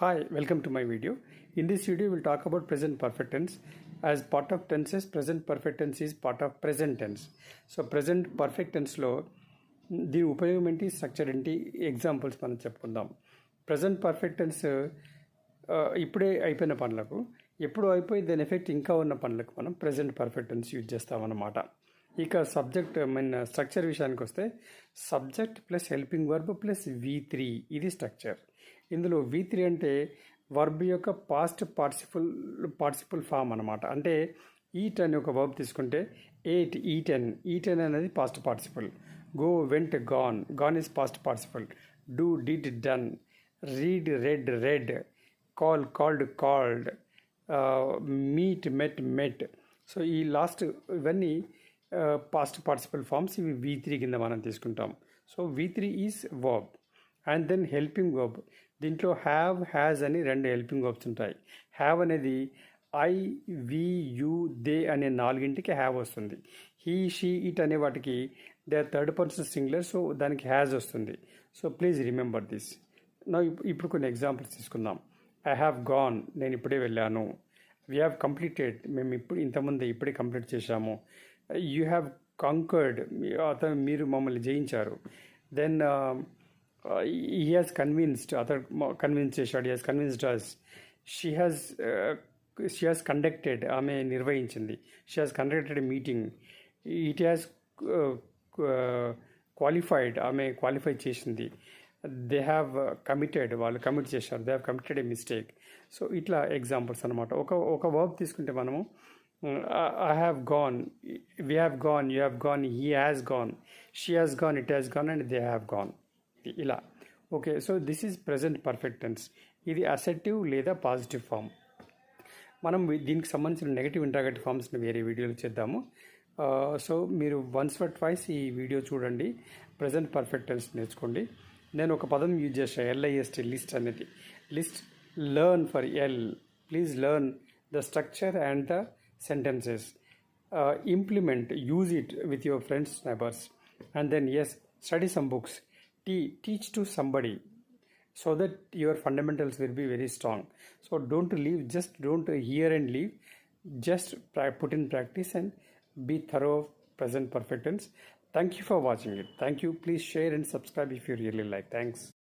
Hi, welcome to my video. In this video, we'll talk about present perfect tense. As part of tenses, present perfect tense is part of present tense. So, present perfect tense లో దీని ఉపయోగం ఏంటి, structure ఏంటి, examples మనం చెప్పుకుందాం. Present perfect tense ఇప్పుడే అయిపోయిన పనులకు, ఎప్పుడు అయిపోయి దాని ఎఫెక్ట్ ఇంకా ఉన్న పనులకు మనం ప్రజెంట్ పర్ఫెక్ట్ టెన్స్ యూజ్ చేస్తామన్నమాట. ఇక సబ్జెక్ట్ స్ట్రక్చర్ విషయానికి వస్తే subject plus helping verb plus V3 ఇది స్ట్రక్చర్. ఇందులో V3 అంటే వర్బ్ యొక్క పాస్ట్ పార్టిసిపుల్ ఫామ్ అనమాట. అంటే ఈట్ అనే ఒక వర్బ్ తీసుకుంటే ఎయిట్ ఈటెన్ అనేది past participle. Go went gone is past participle. Do did done. Read read. Called meet met. So ఈ లాస్ట్ ఇవన్నీ పాస్ట్ పార్టిసిపల్ ఫార్మ్స్. ఇవి V3 కింద మనం తీసుకుంటాం. So V3 is verb. And then helping verb. దీంట్లో have, has అని రెండు helping verbs ఉంటాయి. హ్యావ్ అనేది ఐ, వి, యు, దే అనే నాలుగింటికి హ్యావ్ వస్తుంది. హీ, షీ, ఇట్ అనే వాటికి they are third person singular, so దానికి హ్యాజ్ వస్తుంది. So please remember this. ఇప్పుడు కొన్ని ఎగ్జాంపుల్స్ తీసుకుందాం. ఐ హ్యావ్ గాన్, నేను ఇప్పుడే వెళ్ళాను. వీ హ్యావ్ కంప్లీటెడ్, మేము ఇంతకుముందు ఇప్పుడే కంప్లీట్ చేశాము. యూ హ్యావ్ కాంకర్డ్, మీరు మమ్మల్ని జయించారు. దెన్ హీ హ్యాస్ కన్విన్స్డ్, అతడు కన్విన్స్ చేశాడు. He has convinced us. She has conducted, ఆమె నిర్వహించింది. She has conducted a meeting. It has qualified, ఆమె క్వాలిఫై చేసింది. దే హ్యావ్ కమిటెడ్, వాళ్ళు కమిట్ చేశారు. They have committed a mistake. So ఇట్లా examples అనమాట. ఒక వర్బ్ తీసుకుంటే మనము I have gone, we have gone, you have gone, he has gone, she has gone, it has gone, and they have gone. ఇలా. Okay, so this is present perfect tense. ఇది assertive లేదా positive form. మనం దీనికి సంబంధించిన negative interrogative ఫామ్స్ని వేరే వీడియోలు చేద్దాము. So మీరు వన్స్ ఫర్ ట్వైస్ ఈ వీడియో చూడండి, ప్రజెంట్ పర్ఫెక్ట్ టెన్స్ నేర్చుకోండి. నేను ఒక పదం యూజ్ చేశాను, LIST, లిస్ట్ అనేది. List, learn for L. Please learn the structure and the sentences. Implement, use it with your friends, neighbors. And then yes, study some books. Teach to somebody so that your fundamentals will be very strong. So don't hear and leave. Just put in practice and be thorough present perfect tense. Thank you for watching it. Thank you. Please share and subscribe if you really like. Thanks.